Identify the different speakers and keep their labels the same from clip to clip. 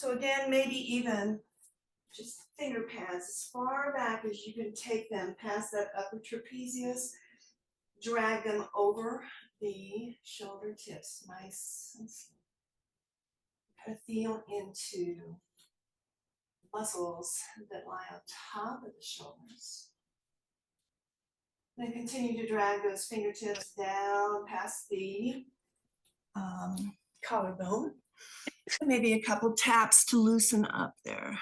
Speaker 1: So again, maybe even just finger pads as far back as you can take them past that upper trapezius. Drag them over the shoulder tips, nice and slow. Kind of feel into muscles that lie on top of the shoulders. Then continue to drag those fingertips down past the collarbone. And maybe a couple taps to loosen up there.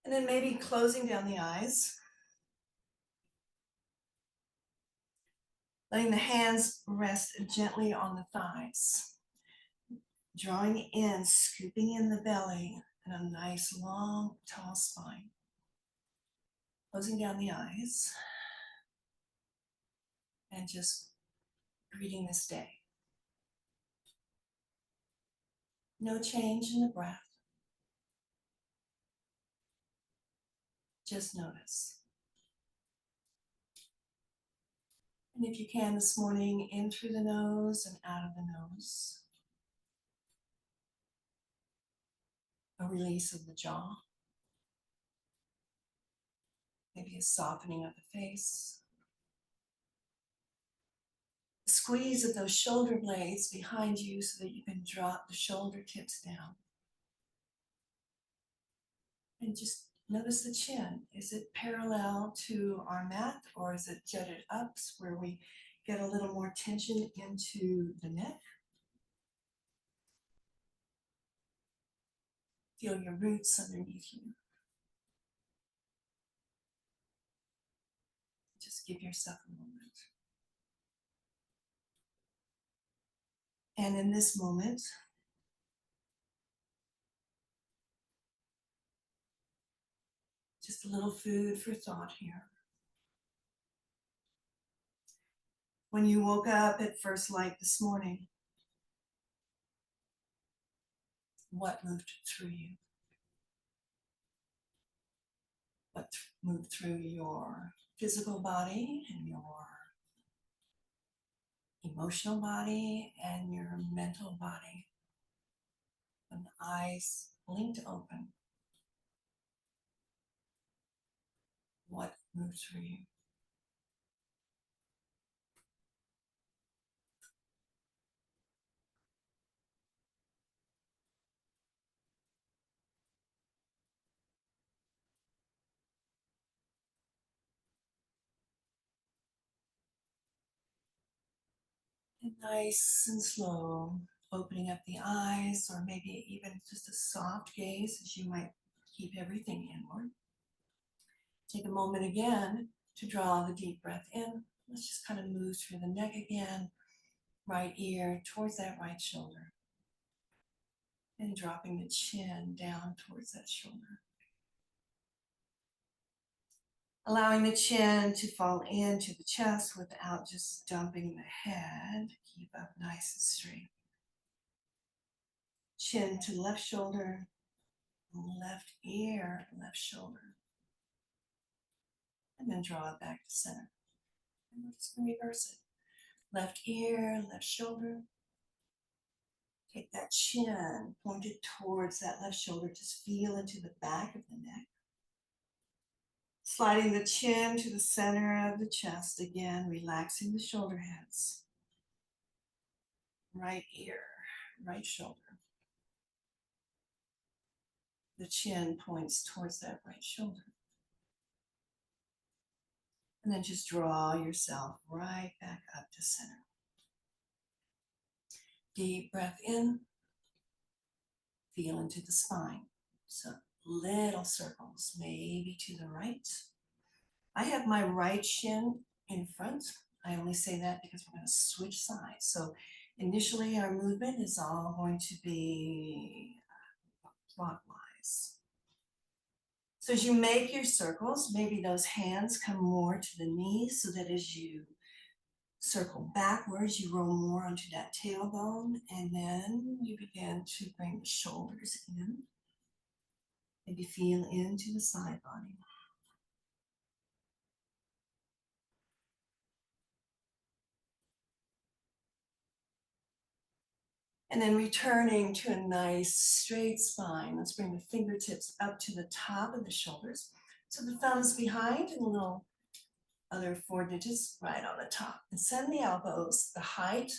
Speaker 1: And then maybe closing down the eyes. Letting the hands rest gently on the thighs. Drawing in, scooping in the belly and a nice, long, tall spine. Closing down the eyes. And just greeting this day. No change in the breath. Just notice. And if you can this morning, in through the nose and out of the nose. A release of the jaw. Maybe a softening of the face. A squeeze of those shoulder blades behind you so that you can drop the shoulder tips down. And just notice the chin. Is it parallel to our mat or is it jutted up where we get a little more tension into the neck? Feel your roots underneath you. Just give yourself a moment. And in this moment, just a little food for thought here. When you woke up at first light this morning, what moved through you? What moved through your physical body and your emotional body and your mental body? When the eyes blinked open, what moved through you? And nice and slow, opening up the eyes, or maybe even just a soft gaze as you might keep everything inward. Take a moment again to draw the deep breath in. Let's just kind of move through the neck again, right ear towards that right shoulder. And dropping the chin down towards that shoulder. Allowing the chin to fall into the chest without just dumping the head. Keep up nice and straight. Chin to left shoulder, left ear, left shoulder. And then draw it back to center. And we're just going to reverse it. Left ear, left shoulder. Take that chin pointed towards that left shoulder. Just feel into the back of the neck. Sliding the chin to the center of the chest. Again, relaxing the shoulder heads. Right ear, right shoulder. The chin points towards that right shoulder. And then just draw yourself right back up to center. Deep breath in. Feel into the spine. So little circles, maybe to the right. I have my right shin in front. I only say that because we're going to switch sides. So initially our movement is all going to be clockwise. So as you make your circles, maybe those hands come more to the knees so that as you circle backwards, you roll more onto that tailbone, and then you begin to bring the shoulders in. Maybe feel into the side body. And then returning to a nice straight spine. Let's bring the fingertips up to the top of the shoulders. So the thumbs behind and the little other 4 digits right on the top. And send the elbows the height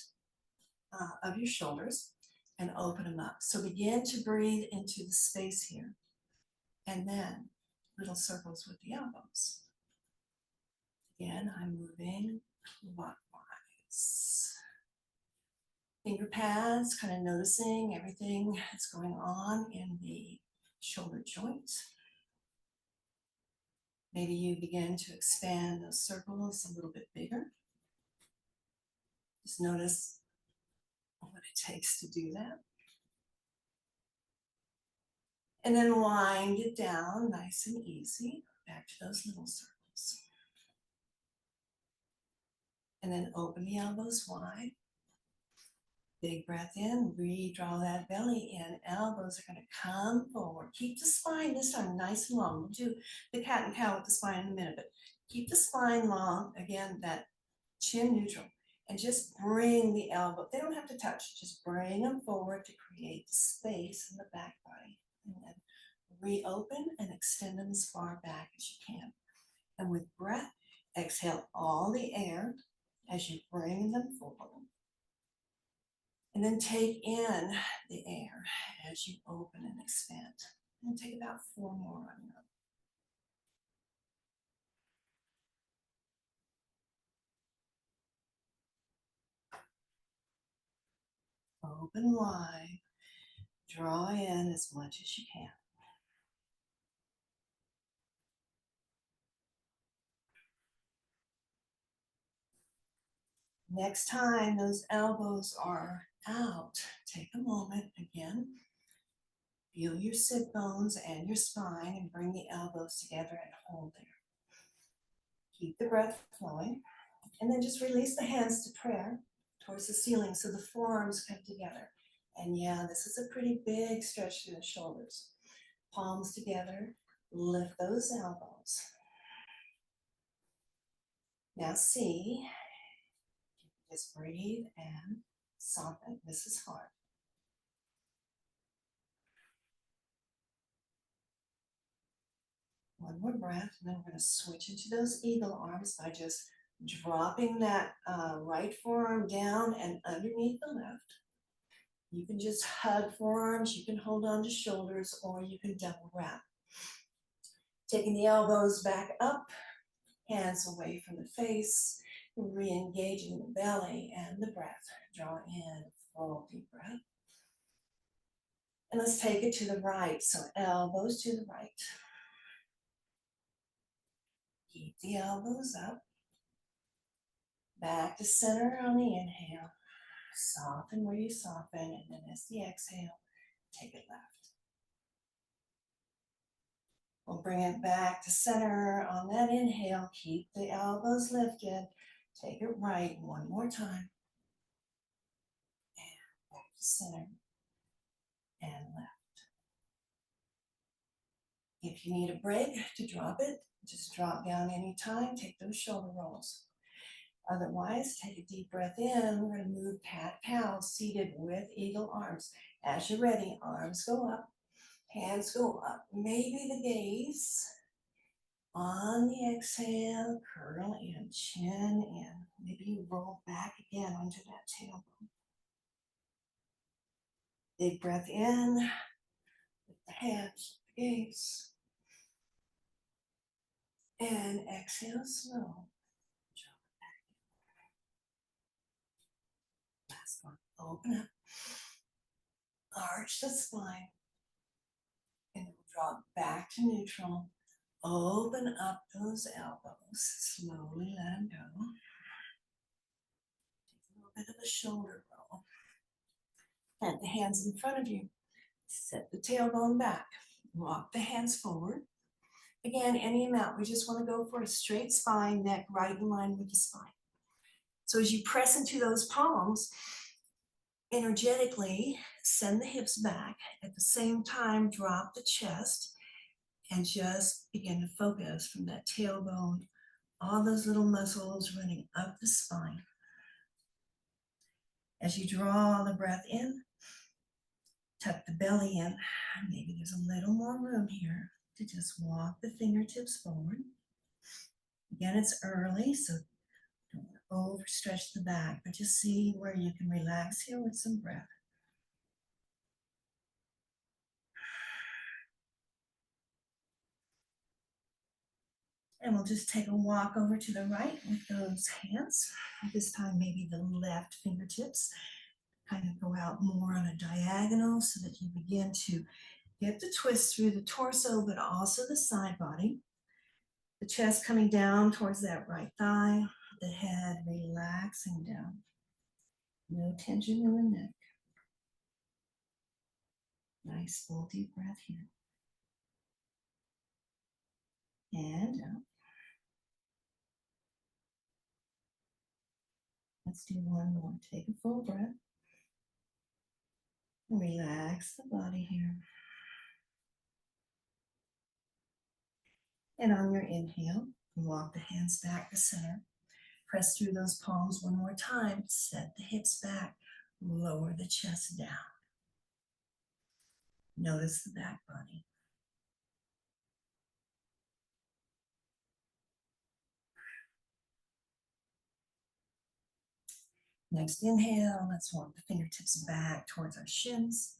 Speaker 1: of your shoulders and open them up. So begin to breathe into the space here. And then little circles with the elbows. Again, I'm moving clockwise. Finger pads, kind of noticing everything that's going on in the shoulder joint. Maybe you begin to expand those circles a little bit bigger. Just notice what it takes to do that. And then wind it down nice and easy, back to those little circles. And then open the elbows wide. Big breath in, redraw that belly in. Elbows are going to come forward. Keep the spine this time nice and long. We'll do the cat and cow with the spine in a minute, but keep the spine long. Again, that chin neutral. And just bring the elbow. They don't have to touch. Just bring them forward to create space in the back body. And then reopen and extend them as far back as you can. And with breath, exhale all the air as you bring them forward. And then take in the air as you open and expand. And take about 4 more on your own. Open wide. Draw in as much as you can. Next time those elbows are out, take a moment again. Feel your sit bones and your spine and bring the elbows together and hold there. Keep the breath flowing. And then just release the hands to prayer towards the ceiling so the forearms come together. And yeah, this is a pretty big stretch through the shoulders. Palms together, lift those elbows. Now see, just breathe and soften. This is hard. One more breath, and then we're going to switch into those eagle arms by just dropping that right forearm down and underneath the left. You can just hug forearms, you can hold on to shoulders, or you can double wrap. Taking the elbows back up, hands away from the face, re-engaging the belly and the breath. Draw in, full deep breath. And let's take it to the right, so elbows to the right. Keep the elbows up. Back to center on the inhale. Soften where you soften, and then as the exhale, take it left. We'll bring it back to center on that inhale. Keep the elbows lifted. Take it right one more time. And back to center and left. If you need a break to drop it, just drop down anytime. Take those shoulder rolls. Otherwise, take a deep breath in. We're going to move cat-cow, seated with eagle arms. As you're ready, arms go up, hands go up. Maybe the gaze. On the exhale, curl in, chin in. Maybe you roll back again onto that tailbone. Big breath in, with the hands, the gaze. And exhale slow. Last one. Open up. Arch the spine. And drop back to neutral. Open up those elbows. Slowly let them go. Take a little bit of a shoulder roll. Plant the hands in front of you. Set the tailbone back. Walk the hands forward. Again, any amount. We just want to go for a straight spine, neck right in line with the spine. So as you press into those palms, energetically send the hips back. At the same time, drop the chest and just begin to focus from that tailbone, all those little muscles running up the spine. As you draw the breath in, tuck the belly in. Maybe there's a little more room here to just walk the fingertips forward. Again, it's early, so don't overstretch the back, but just see where you can relax here with some breath. And we'll just take a walk over to the right with those hands. This time, maybe the left fingertips kind of go out more on a diagonal so that you begin to get the twist through the torso, but also the side body. The chest coming down towards that right thigh, the head relaxing down. No tension in the neck. Nice full deep breath here. And out. Let's do one more. Take a full breath. Relax the body here. And on your inhale, walk the hands back to center. Press through those palms one more time. Set the hips back. Lower the chest down. Notice the back body. Next inhale, let's walk the fingertips back towards our shins.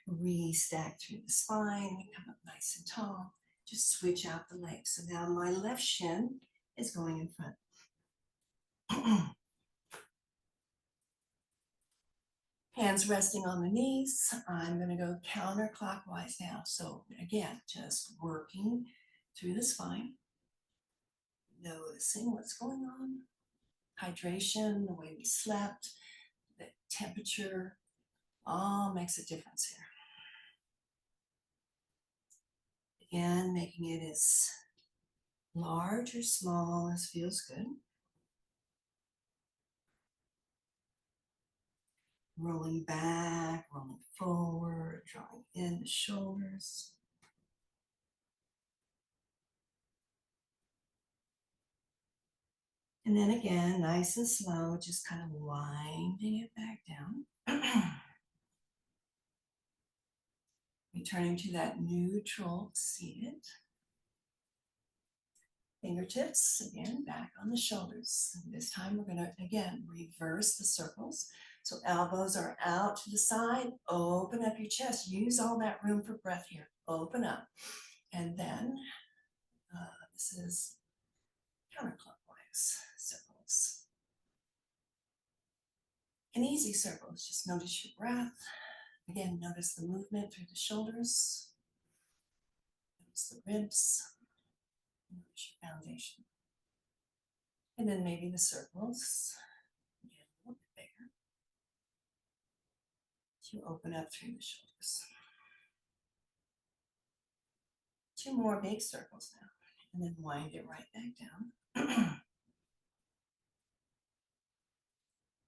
Speaker 1: Re-stack through the spine. We come up nice and tall. Just switch out the legs. So now my left shin is going in front. Hands resting on the knees. I'm going to go counterclockwise now. So again, just working through the spine. Noticing what's going on. Hydration, the way we slept, the temperature, all makes a difference here. Again, making it as large or small as feels good. Rolling back, rolling forward, drawing in the shoulders. And then again, nice and slow, just kind of winding it back down. Returning to that neutral seated. Fingertips, again, back on the shoulders. And this time we're gonna, again, reverse the circles. So elbows are out to the side, open up your chest. Use all that room for breath here. Open up. And then this is counterclockwise circles. And easy circles, just notice your breath. Again, notice the movement through the shoulders. Notice the ribs. Notice your foundation. And then maybe the circles. Again, a little bit bigger. To open up through the shoulders. Two more big circles now. And then wind it right back down.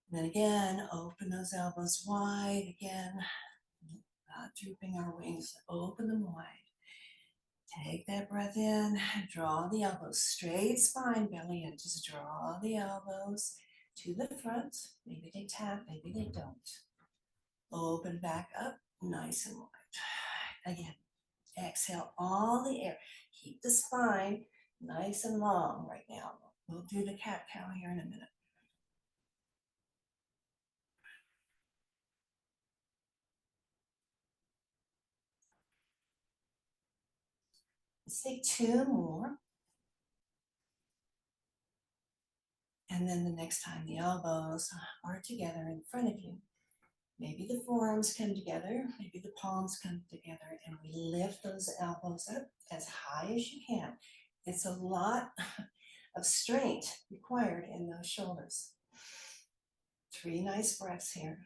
Speaker 1: And then again, open those elbows wide. Again, not drooping our wings. Open them wide. Take that breath in, draw the elbows, straight spine, belly in. Just draw the elbows to the front. Maybe they tap, maybe they don't. Open back up, nice and wide. Again, exhale all the air. Keep the spine nice and long right now. We'll do the cat-cow here in a minute. Let's take two more. And then the next time the elbows are together in front of you, maybe the forearms come together, maybe the palms come together, and we lift those elbows up as high as you can. It's a lot of strength required in those shoulders. 3 nice breaths here.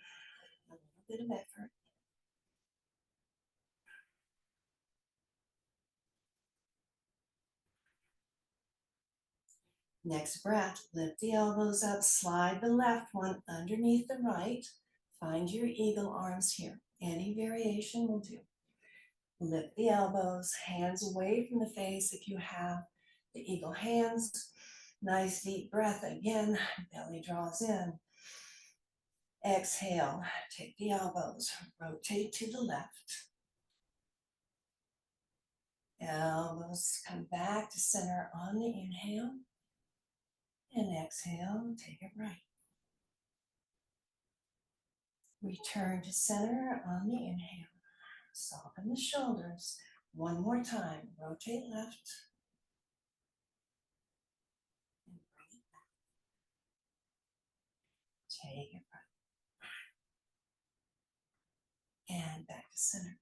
Speaker 1: A little bit of effort. Next breath, lift the elbows up, slide the left one underneath the right. Find your eagle arms here. Any variation will do. Lift the elbows, hands away from the face if you have the eagle hands. Nice deep breath again, belly draws in. Exhale, take the elbows, rotate to the left. Elbows come back to center on the inhale. And exhale, take it right. Return to center on the inhale. Soften the shoulders. One more time. Rotate left. And bring it back. Take it right. And back to center.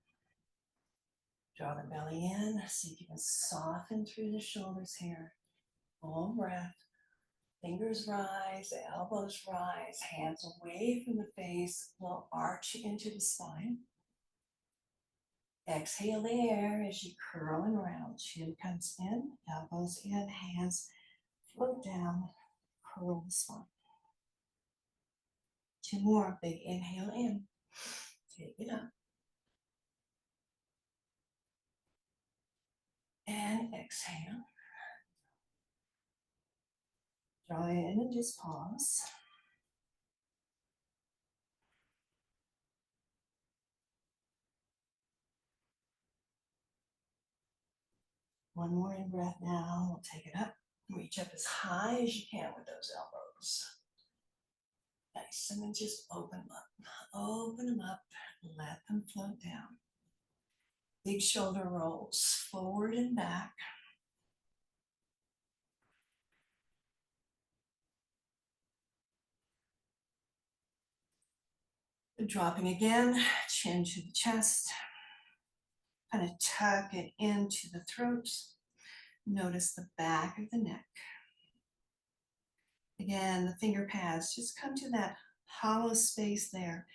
Speaker 1: Draw the belly in. See if you can soften through the shoulders here. Full breath. Fingers rise, elbows rise, hands away from the face, will arch into the spine. Exhale the air as you curl and round. Chin comes in, elbows in, hands float down, curl the spine. Two more, big inhale in. Take it up. And exhale. Draw in and just pause. One more in breath now. We'll take it up. Reach up as high as you can with those elbows. Nice, and then just open them up. Open them up, let them float down. Big shoulder rolls forward and back. And dropping again, chin to the chest. Kind of tuck it into the throat. Notice the back of the neck. Again, the finger pads just come to that hollow space there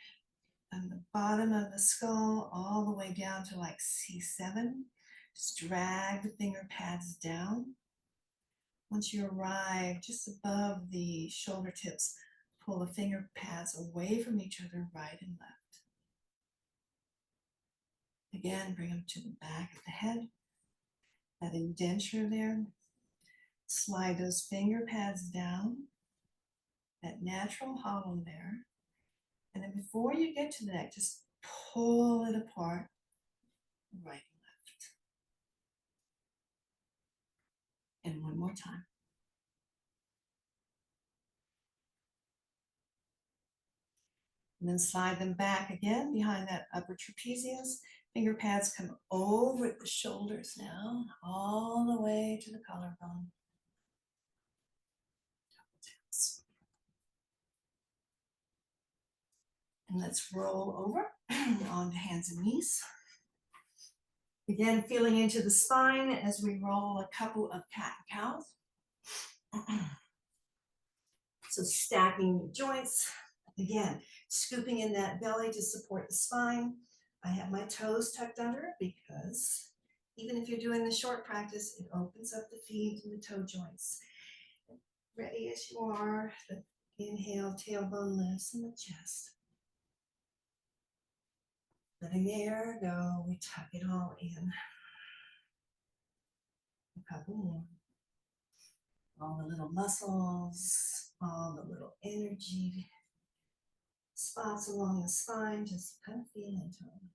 Speaker 1: on the bottom of the skull, all the way down to like C7. Just drag the finger pads down. Once you arrive just above the shoulder tips, pull the finger pads away from each other, right and left. Again, bring them to the back of the head. That indenture there. Slide those finger pads down. That natural hollow there. And then before you get to the neck, just pull it apart, right and left. And one more time. And then slide them back again behind that upper trapezius. Finger pads come over the shoulders now, all the way to the collarbone. And let's roll over onto hands and knees. Again, feeling into the spine as we roll a couple of cat and cows. So stacking the joints. Again, scooping in that belly to support the spine. I have my toes tucked under because even if you're doing the short practice, it opens up the feet and the toe joints. Ready as you are, the inhale, tailbone lifts in the chest. Letting the air go, we tuck it all in. A couple more. All the little muscles, all the little energy spots along the spine, just kind of feel into them.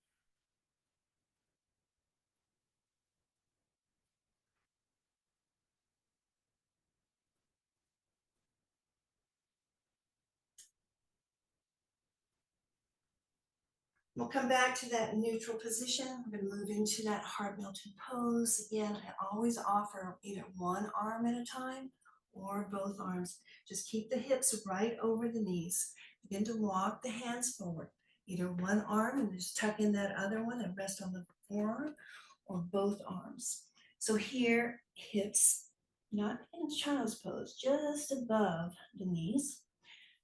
Speaker 1: We'll come back to that neutral position. We're going to move into that heart melted pose. Again, I always offer either one arm at a time or both arms. Just keep the hips right over the knees. Begin to walk the hands forward. Either one arm and just tuck in that other one and rest on the forearm, or both arms. So here, hips not in child's pose, just above the knees.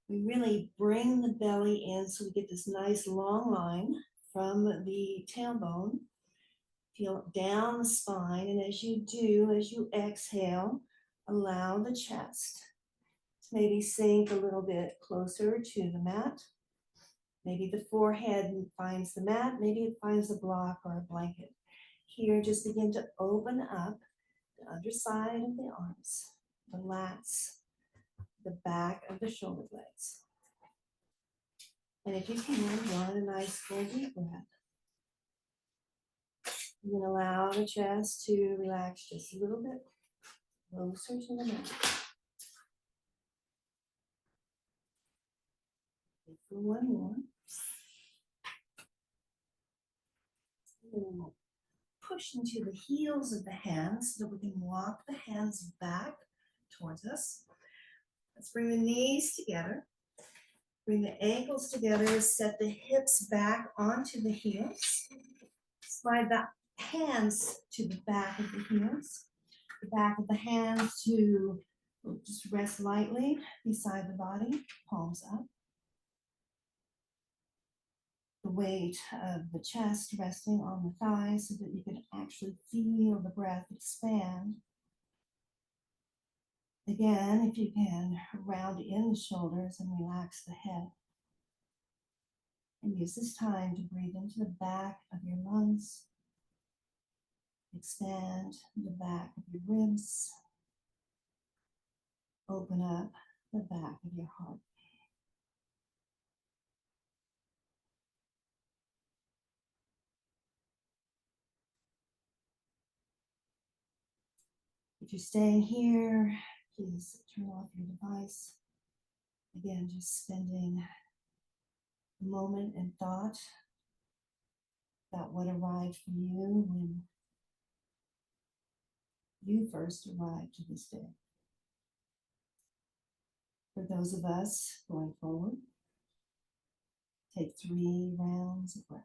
Speaker 1: We really bring the belly in so we get this nice long line from the tailbone. Feel down the spine, and as you do, as you exhale, Allow the chest to maybe sink a little bit closer to the mat. Maybe the forehead finds the mat, maybe it finds a block or a blanket. Here, just begin to open up the underside of the arms, the lats, the back of the shoulder blades. And if you can, draw in a nice full deep breath. You can allow the chest to relax just a little bit closer to the mat. For one more. We'll push into the heels of the hands so that we can walk the hands back towards us. Let's bring the knees together. Bring the ankles together, set the hips back onto the heels. Slide the hands to the back of the heels. The back of the hands to just rest lightly beside the body, palms up. The weight of the chest resting on the thighs so that you can actually feel the breath expand. Again, if you can, round in the shoulders and relax the head. And use this time to breathe into the back of your lungs. Expand the back of your ribs. Open up the back of your heart. If you're staying here, please turn off your device. Again, just spending a moment in thought about what arrived for you when you first arrived to this day. For those of us going forward, take 3 rounds of breath.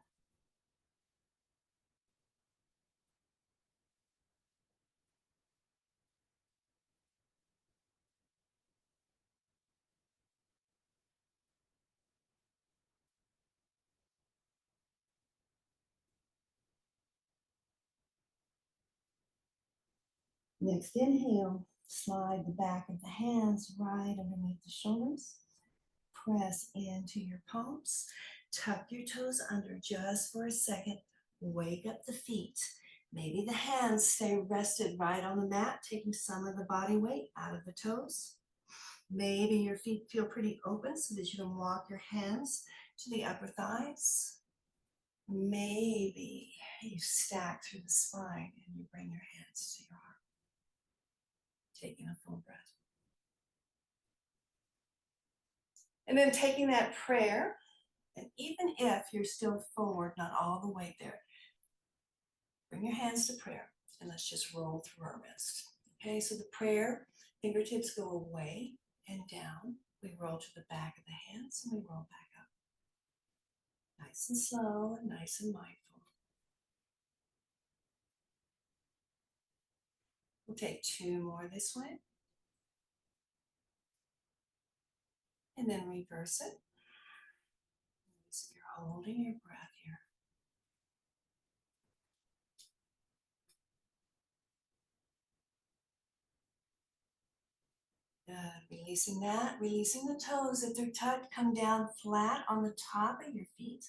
Speaker 1: Next inhale, slide the back of the hands right underneath the shoulders. Press into your palms. Tuck your toes under just for a second. Wake up the feet. Maybe the hands stay rested right on the mat, taking some of the body weight out of the toes. Maybe your feet feel pretty open so that you can walk your hands to the upper thighs. Maybe you stack through the spine and you bring your hands to your heart. Taking a full breath. And then taking that prayer, and even if you're still forward, not all the way there, bring your hands to prayer and let's just roll through our wrist. Okay, so the prayer, fingertips go away and down. We roll to the back of the hands and we roll back up. Nice and slow and nice and mindful. We'll take 2 more this way. And then reverse it. So you're holding your breath here. Good. Releasing that, releasing the toes. If they're tucked, come down flat on the top of your feet.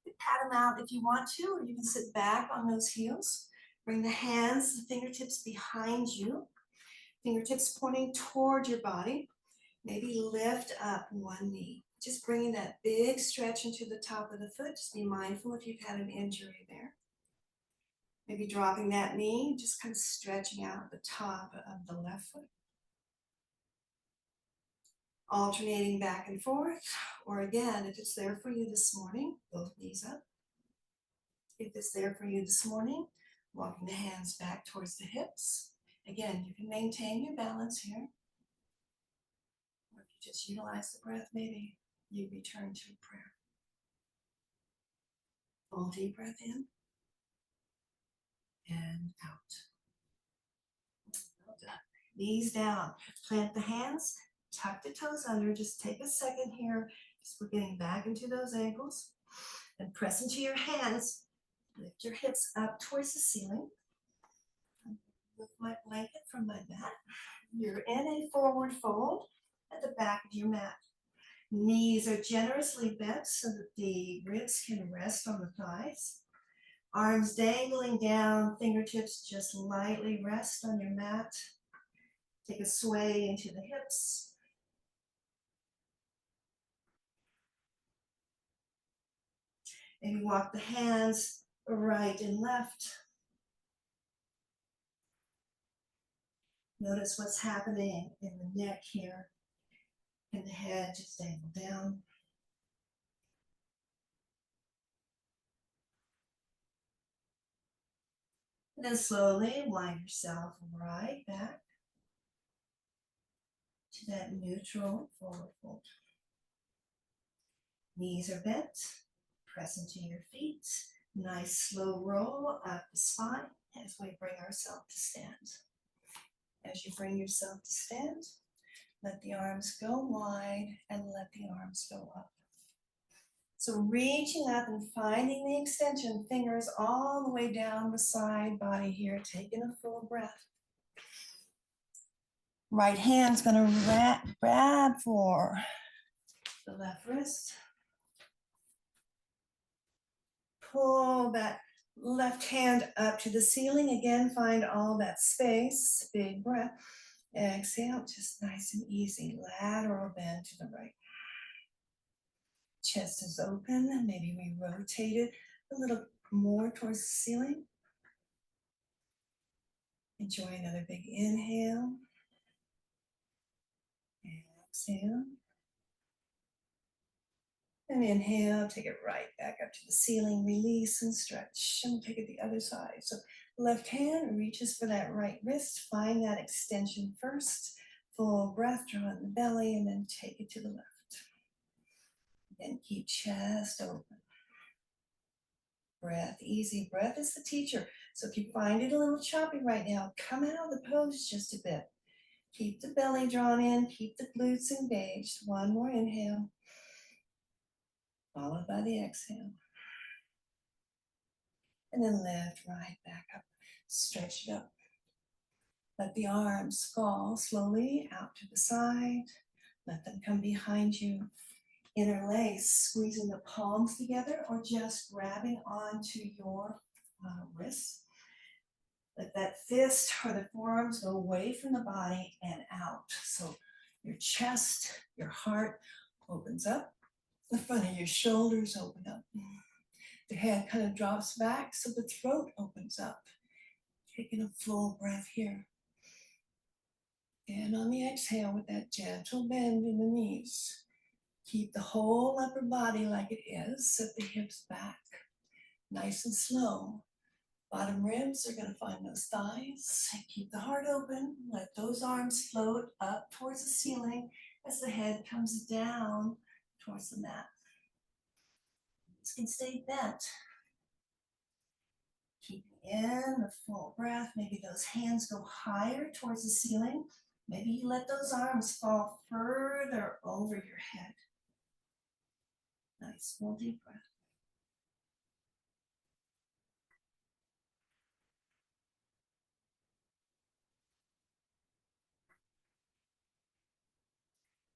Speaker 1: You pat them out if you want to, or you can sit back on those heels. Bring the hands, the fingertips behind you. Fingertips pointing toward your body. Maybe lift up one knee. Just bringing that big stretch into the top of the foot. Just be mindful if you've had an injury there. Maybe dropping that knee, just kind of stretching out the top of the left foot. Alternating back and forth, or again, if it's there for you this morning, both knees up. If it's there for you this morning, walking the hands back towards the hips. Again, you can maintain your balance here. Or if you just utilize the breath, maybe you return to prayer. Full deep breath in and out. Well done. Knees down. Plant the hands, tuck the toes under. Just take a second here. Just we're getting back into those ankles. And press into your hands. Lift your hips up towards the ceiling. Lift my blanket from my mat. You're in a forward fold at the back of your mat. Knees are generously bent so that the ribs can rest on the thighs. Arms dangling down, fingertips just lightly rest on your mat. Take a sway into the hips. Maybe walk the hands right and left. Notice what's happening in the neck here. And the head just dangle down. And then slowly wind yourself right back to that neutral forward fold. Knees are bent, press into your feet. Nice slow roll up the spine as we bring ourselves to stand. As you bring yourself to stand, let the arms go wide and let the arms go up. So reaching up and finding the extension, fingers all the way down the side body here, taking a full breath. Right hand's gonna grab for the left wrist. Pull that left hand up to the ceiling. Again, find all that space. Big breath. Exhale, just nice and easy. Lateral bend to the right. Chest is open, and maybe we rotate it a little more towards the ceiling. Enjoy another big inhale. Exhale. And inhale, take it right back up to the ceiling, release and stretch, and take it the other side. So left hand reaches for that right wrist, find that extension first. Full breath, draw in the belly, and then take it to the left. Then keep chest open. Breath, easy. Breath is the teacher. So if you find it a little choppy right now, come out of the pose just a bit. Keep the belly drawn in, keep the glutes engaged. One more inhale, followed by the exhale. And then lift right back up. Stretch it up. Let the arms fall slowly out to the side. Let them come behind you. Interlace, squeezing the palms together or just grabbing onto your wrists. Let that fist or the forearms go away from the body and out. So your chest, your heart opens up. The front of your shoulders open up. The head kind of drops back so the throat opens up. Taking a full breath here. And on the exhale with that gentle bend in the knees. Keep the whole upper body like it is. Set the hips back. Nice and slow. Bottom ribs are going to find those thighs. Keep the heart open. Let those arms float up towards the ceiling as the head comes down towards the mat. You can stay bent. Keeping in the full breath. Maybe those hands go higher towards the ceiling. Maybe you let those arms fall further over your head. Nice, full deep breath.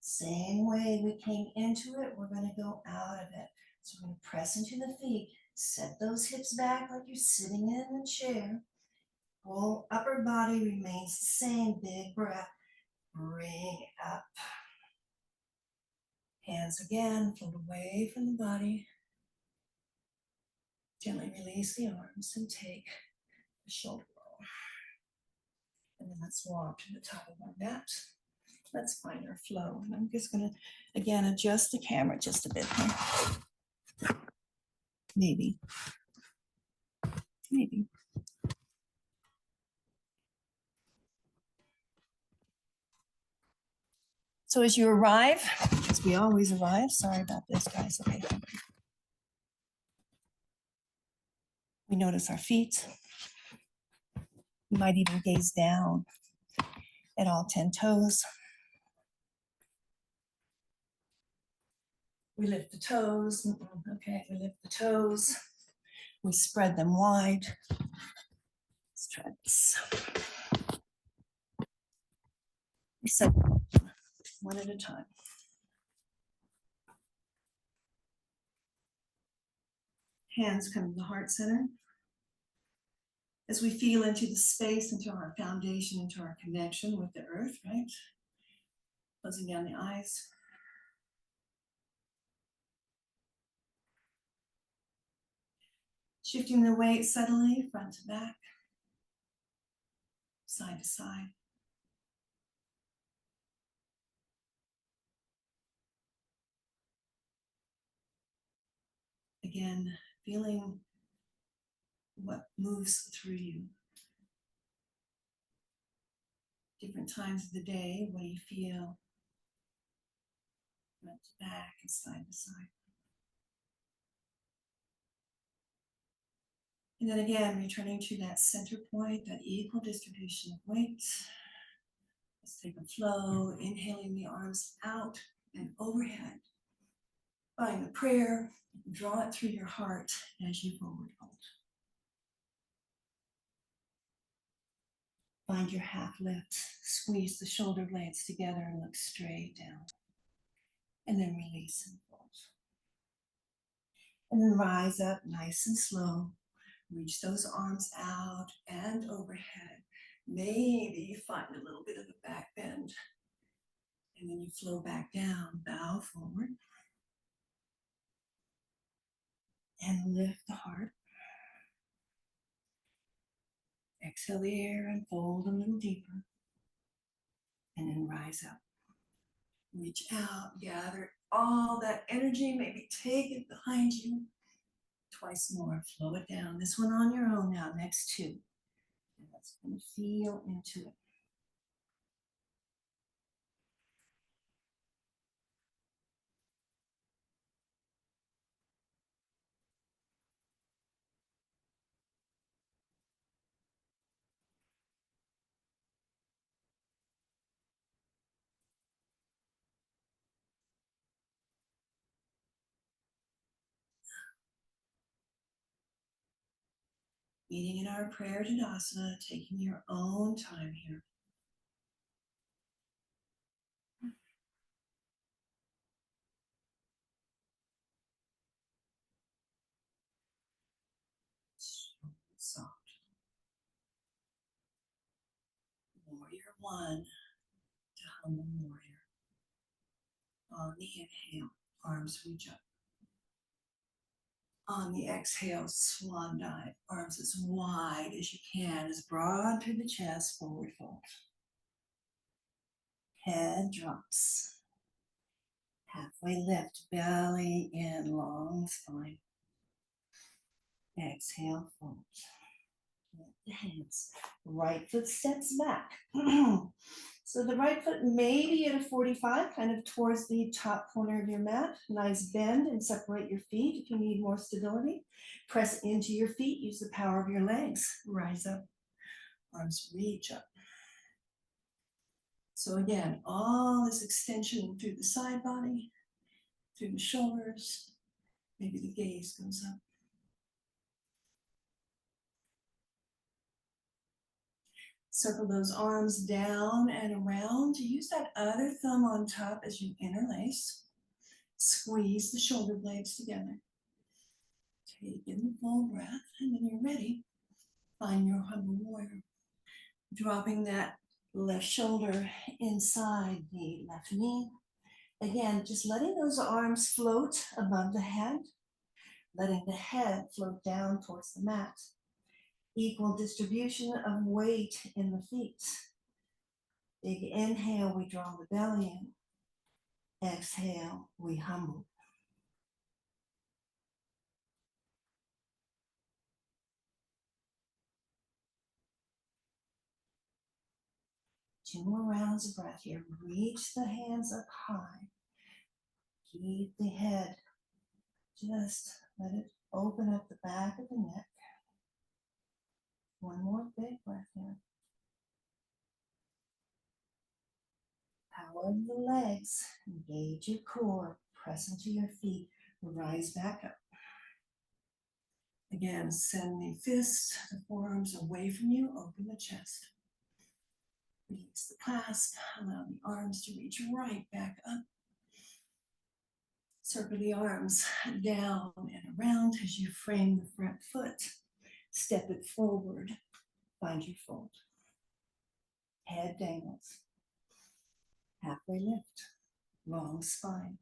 Speaker 1: Same way we came into it, we're going to go out of it. So we're going to press into the feet. Set those hips back like you're sitting in a chair. Whole upper body remains the same. Big breath. Bring up. Hands again, float away from the body. Gently release the arms and take the shoulder roll. And then let's walk to the top of our mat. Let's find our flow. And I'm just going to, again, adjust the camera just a bit here. Maybe. So as you arrive, as we always arrive, sorry about this, guys. Okay. We notice our feet. We might even gaze down at all 10 toes. We lift the toes. Okay, we lift the toes. We spread them wide. Let's try this. So, one at a time. Hands come to the heart center. As we feel into the space, into our foundation, into our connection with the earth, right? Closing down the eyes. Shifting the weight subtly, front to back, side to side. Again, feeling what moves through you. Different times of the day, what do you feel? Front to back and side to side. And then again, returning to that center point, that equal distribution of weight. Let's take a flow, inhaling the arms out and overhead. Find the prayer, draw it through your heart as you forward fold. Find your half lift, squeeze the shoulder blades together and look straight down. And then release and fold. And then rise up nice and slow. Reach those arms out and overhead. Maybe find a little bit of a back bend. And then you flow back down, bow forward. And lift the heart. Exhale the air and fold a little deeper. And then rise up. Reach out, gather all that energy, maybe take it behind you. Twice more, flow it down. This one on your own now, next two. And let's feel into it. Meeting in our prayer Tadasana, taking your own time here. Soft. Warrior one to humble warrior. On the inhale, arms reach up. On the exhale, swan dive. Arms as wide as you can, as broad through the chest, forward fold. Head drops. Halfway lift, belly in, long spine. Exhale, fold. Lift the hands. Right foot steps back. So the right foot may be at a 45, kind of towards the top corner of your mat. Nice bend and separate your feet if you need more stability. Press into your feet, use the power of your legs. Rise up, arms reach up. So again, all this extension through the side body, through the shoulders. Maybe the gaze goes up. Circle those arms down and around. Use that other thumb on top as you interlace. Squeeze the shoulder blades together. Take in the full breath, and when you're ready, find your humble warrior. Dropping that left shoulder inside the left knee. Again, just letting those arms float above the head, letting the head float down towards the mat. Equal distribution of weight in the feet. Big inhale, we draw the belly in. Exhale, we humble. Two more rounds of breath here. Reach the hands up high. Keep the head. Just let it open up the back of the neck. One more big breath here. Power of the legs. Engage your core. Press into your feet. Rise back up. Again, send the fists, the forearms away from you. Open the chest. Release the clasp, allow the arms to reach right back up. Circle the arms down and around as you frame the front foot. Step it forward, find your fold. Head dangles. Halfway lift, long spine.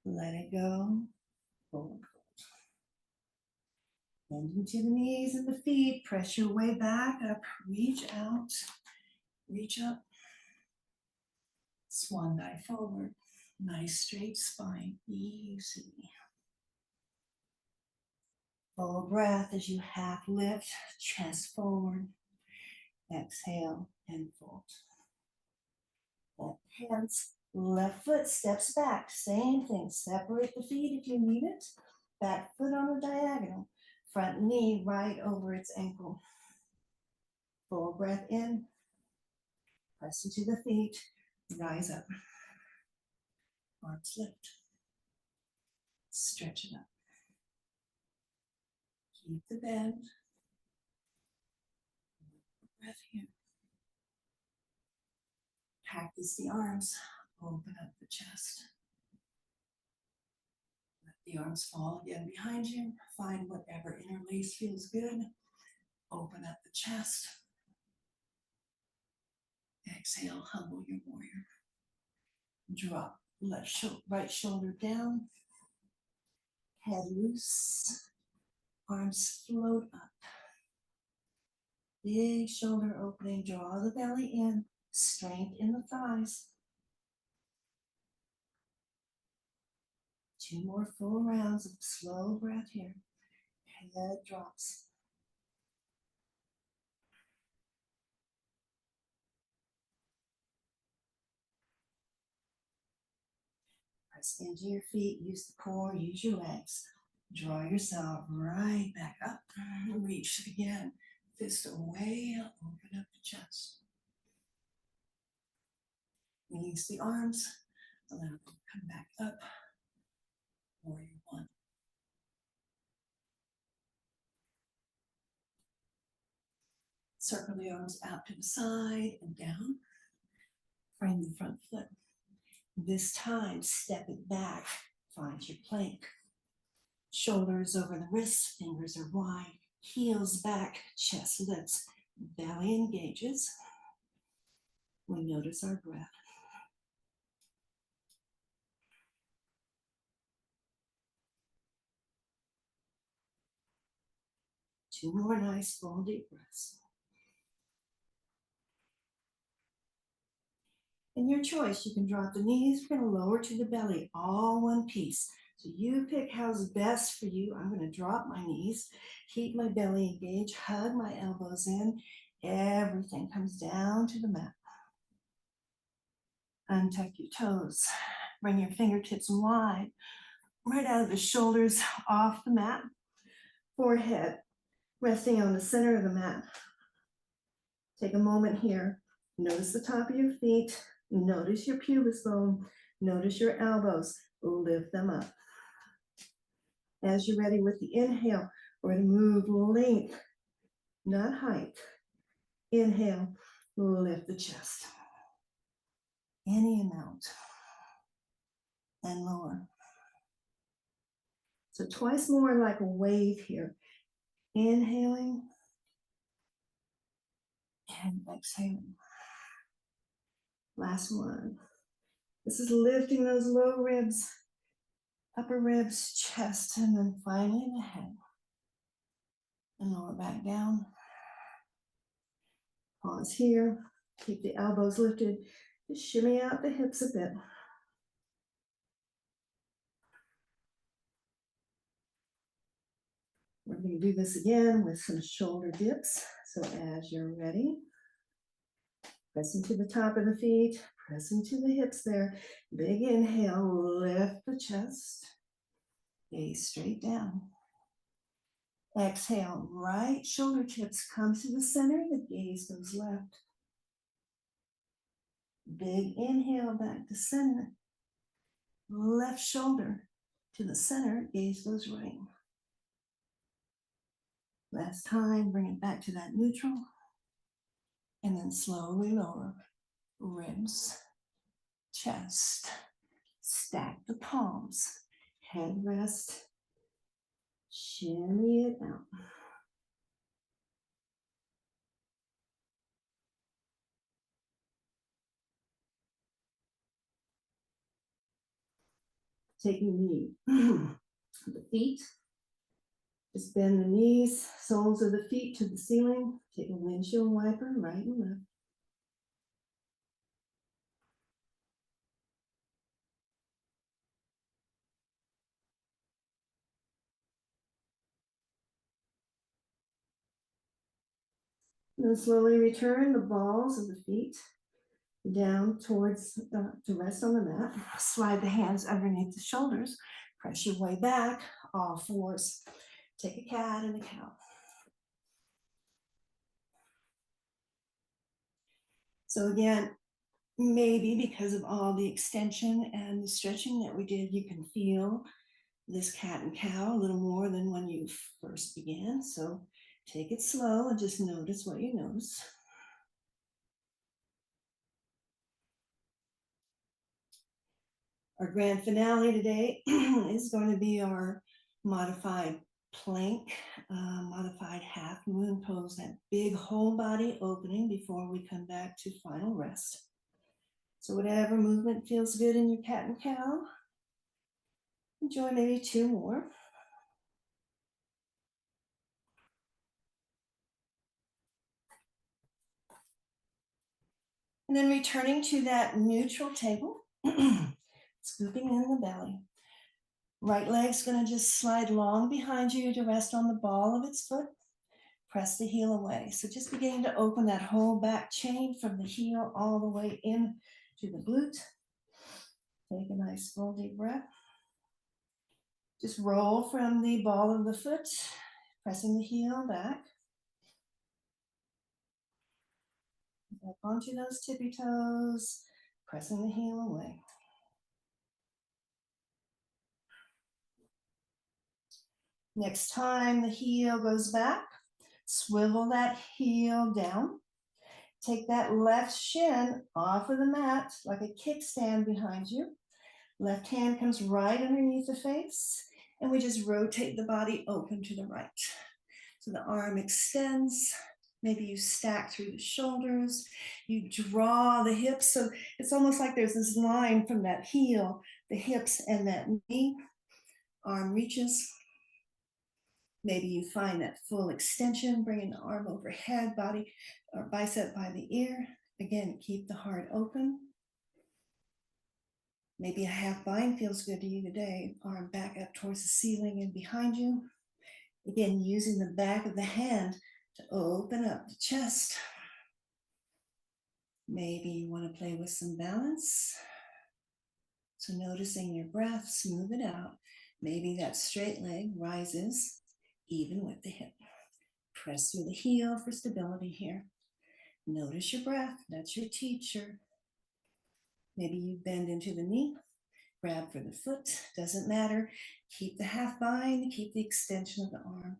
Speaker 1: Let it go, forward fold. Bend into the knees and the feet, press your way back up, reach out, reach up. Swan dive forward, nice straight spine, easy. Full breath as you half lift, chest forward. Exhale and fold. Left hands, left foot steps back. Same thing, separate the feet if you need it. Back foot on a diagonal. Front knee right over its ankle. Full breath in. Press into the feet. Rise up. Arms lift. Stretch it up. Keep the bend. Breath here. Practice the arms. Open up the chest. Let the arms fall again behind you. Find whatever interlace feels good. Open up the chest. Exhale, humble your warrior. Drop right shoulder down. Head loose. Arms float up. Big shoulder opening. Draw the belly in. Strength in the thighs. 2 more full rounds of slow breath here. Head drops. Press into your feet. Use the core. Use your legs. Draw yourself right back up. Reach again. Fist away. Open up the chest. Release the arms. Allow them to come back up. Warrior 1. Circle the arms out to the side and down. Frame the front foot. This time, step it back. Find your plank. Shoulders over the wrists, fingers are wide. Heels back, chest lifts, belly engages. We notice our breath. Two more nice full deep breaths. And your choice, you can drop the knees, we're going to lower to the belly, all one piece. So you pick how's best for you. I'm going to drop my knees, keep my belly engaged, hug my elbows in. Everything comes down to the mat. Untuck your toes. Bring your fingertips wide, right out of the shoulders, off the mat. Forehead resting on the center of the mat. Take a moment here. Notice the top of your feet. Notice your pubic bone. Notice your elbows. Lift them up. As you're ready with the inhale, we're going to move length, not height. Inhale, lift the chest. Any amount. And lower. So twice more like a wave here. Inhaling and exhaling. Last one. This is lifting those low ribs, upper ribs, chest, and then finally the head. And lower back down. Pause here. Keep the elbows lifted. Just shimmy out the hips a bit. We're going to do this again with some shoulder dips. So as you're ready, press into the top of the feet, press into the hips there. Big inhale, lift the chest. Gaze straight down. Exhale, right shoulder tips come to the center, the gaze goes left. Big inhale back to center. Left shoulder to the center, gaze goes right. Last time, bring it back to that neutral. And then slowly lower ribs, chest, stack the palms, head rest, shimmy it out. Taking the feet, just bend the knees, soles of the feet to the ceiling. Take a windshield wiper, right and left. And then slowly return the balls of the feet down towards, to rest on the mat. Slide the hands underneath the shoulders. Press your way back, all fours. Take a cat and a cow. So again, maybe because of all the extension and the stretching that we did, you can feel this cat and cow a little more than when you first began. So take it slow and just notice what you notice. Our grand finale today is going to be our modified plank, modified half moon pose, that big whole body opening before we come back to final rest. So whatever movement feels good in your cat and cow, enjoy maybe 2 more. And then returning to that neutral table, scooping in the belly. Right leg's gonna just slide long behind you to rest on the ball of its foot. Press the heel away. So just beginning to open that whole back chain from the heel all the way in to the glute. Take a nice full deep breath. Just roll from the ball of the foot, pressing the heel back. Back onto those tippy toes, pressing the heel away. Next time the heel goes back, swivel that heel down. Take that left shin off of the mat like a kickstand behind you. Left hand comes right underneath the face, and we just rotate the body open to the right. So the arm extends. Maybe you stack through the shoulders. You draw the hips. So it's almost like there's this line from that heel, the hips, and that knee. Arm reaches. Maybe you find that full extension, bringing the arm overhead, body or bicep by the ear. Again, keep the heart open. Maybe a half bind feels good to you today. Arm back up towards the ceiling and behind you. Again, using the back of the hand to open up the chest. Maybe you want to play with some balance. So noticing your breath, smooth it out. Maybe that straight leg rises even with the hip. Press through the heel for stability here. Notice your breath, that's your teacher. Maybe you bend into the knee, grab for the foot, doesn't matter. Keep the half bind, keep the extension of the arm.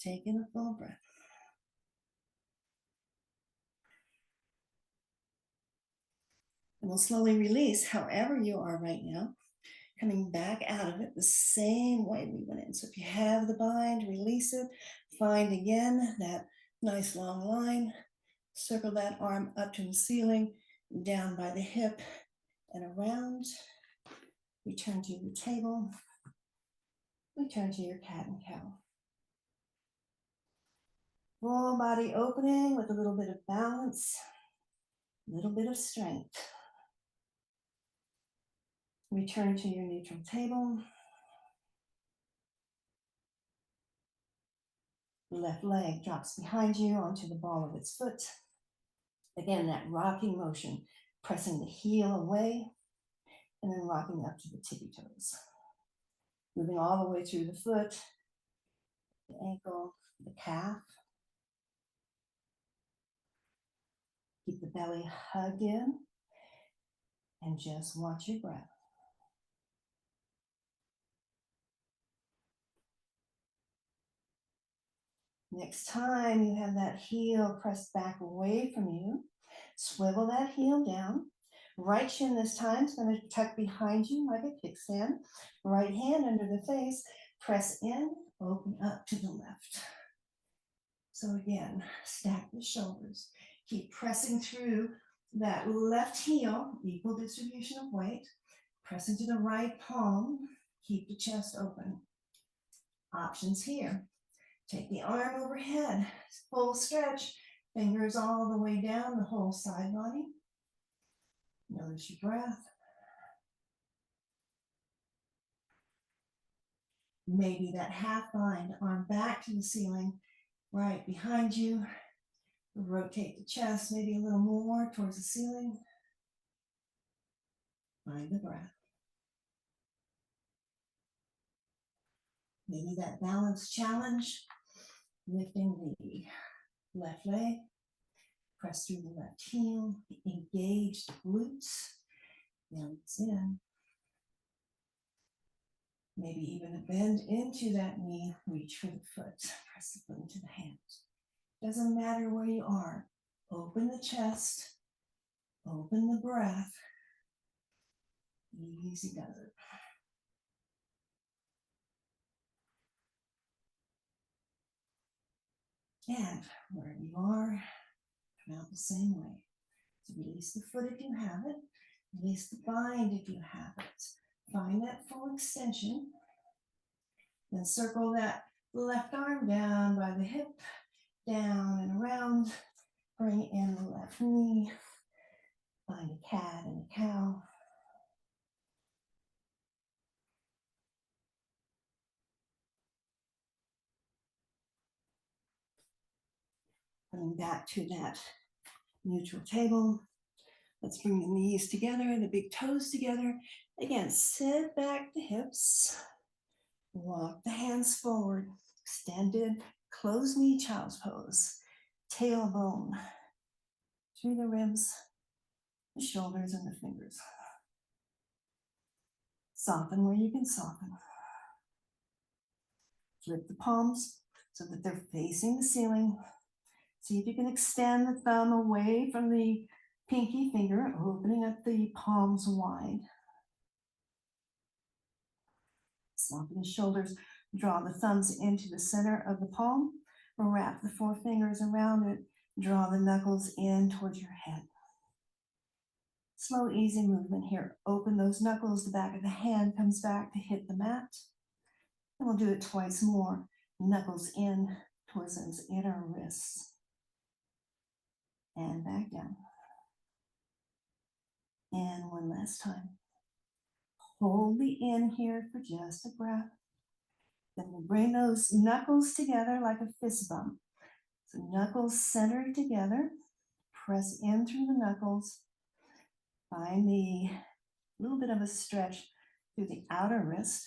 Speaker 1: Take in a full breath. And we'll slowly release however you are right now, coming back out of it the same way we went in. So if you have the bind, release it. Find again that nice long line. Circle that arm up to the ceiling, down by the hip and around. Return to your table. Return to your cat and cow. Full body opening with a little bit of balance, a little bit of strength. Return to your neutral table. Left leg drops behind you onto the ball of its foot. Again, that rocking motion, pressing the heel away and then rocking up to the tippy toes. Moving all the way through the foot, the ankle, the calf. Keep the belly hugged in and just watch your breath. Next time you have that heel pressed back away from you, swivel that heel down. Right shin this time is going to tuck behind you like a kickstand. Right hand under the face, press in, open up to the left. So again, stack the shoulders. Keep pressing through that left heel, equal distribution of weight. Pressing to the right palm, keep the chest open. Options here. Take the arm overhead, full stretch, fingers all the way down the whole side body. Notice your breath. Maybe that half bind, arm back to the ceiling, right behind you. Rotate the chest maybe a little more towards the ceiling. Find the breath. Maybe that balance challenge, lifting the left leg, press through the left heel, engage the glutes, belly's in. Maybe even a bend into that knee, reach for the foot, press the foot into the hands. Doesn't matter where you are. Open the chest, open the breath. Easy does it. And wherever you are, come out the same way. So release the foot if you have it. Release the bind if you have it. Find that full extension. Then circle that left arm down by the hip, down and around. Bring in the left knee. Find a cat and a cow. Coming back to that neutral table. Let's bring the knees together, the big toes together. Again, sit back the hips. Walk the hands forward. Extended, closed knee child's pose. Tailbone through the ribs, the shoulders, and the fingers. Soften where you can soften. Flip the palms so that they're facing the ceiling. See if you can extend the thumb away from the pinky finger, opening up the palms wide. Soften the shoulders, draw the thumbs into the center of the palm, wrap the four fingers around it, draw the knuckles in towards your head. Slow, easy movement here. Open those knuckles, the back of the hand comes back to hit the mat. And we'll do it twice more. Knuckles in towards those inner wrists. And back down. And one last time. Hold the in here for just a breath. Then we'll bring those knuckles together like a fist bump. So knuckles centered together. Press in through the knuckles. Find the little bit of a stretch through the outer wrist.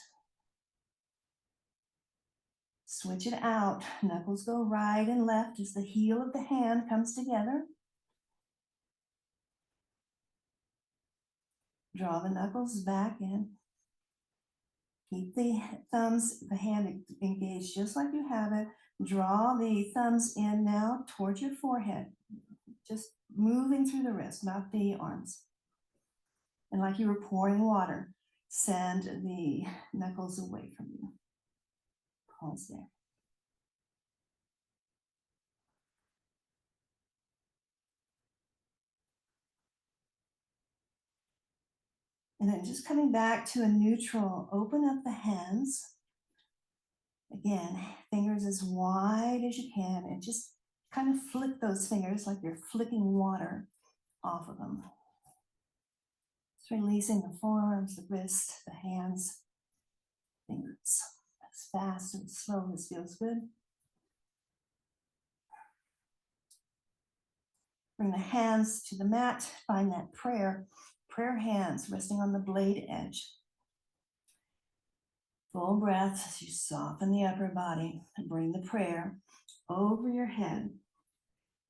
Speaker 1: Switch it out. Knuckles go right and left as the heel of the hand comes together. Draw the knuckles back in. Keep the thumbs, the hand engaged just like you have it. Draw the thumbs in now towards your forehead. Just moving through the wrist, not the arms. And like you were pouring water, send the knuckles away from you. Pause there. And then just coming back to a neutral, open up the hands. Again, fingers as wide as you can, and just kind of flick those fingers like you're flicking water off of them. Just releasing the forearms, the wrists, the hands, fingers. As fast and slow as feels good. Bring the hands to the mat, find that prayer hands resting on the blade edge. Full breath as you soften the upper body and bring the prayer over your head.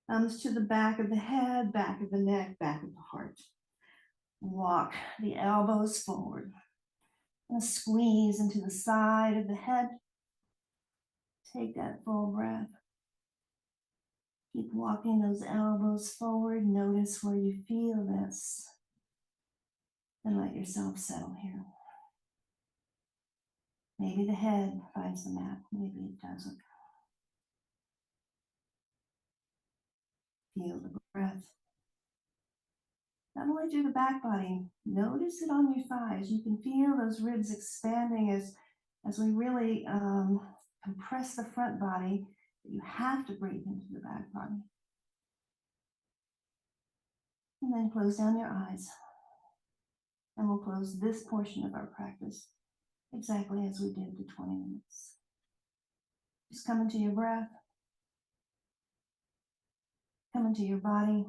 Speaker 1: Thumbs to the back of the head, back of the neck, back of the heart. Walk the elbows forward. And squeeze into the side of the head. Take that full breath. Keep walking those elbows forward. Notice where you feel this. And let yourself settle here. Maybe the head finds the mat, maybe it doesn't. Feel the breath. Not only through the back body, notice it on your thighs. You can feel those ribs expanding as we really compress the front body. You have to breathe into the back body. And then close down your eyes. And we'll close this portion of our practice exactly as we did the 20 minutes. Just come into your breath. Come into your body.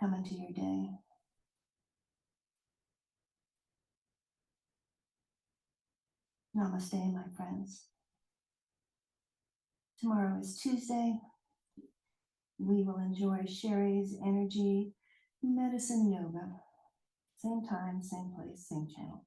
Speaker 1: Come into your day. Namaste, my friends. Tomorrow is Tuesday. We will enjoy Sherry's Energy Medicine Yoga. Same time, same place, same channel.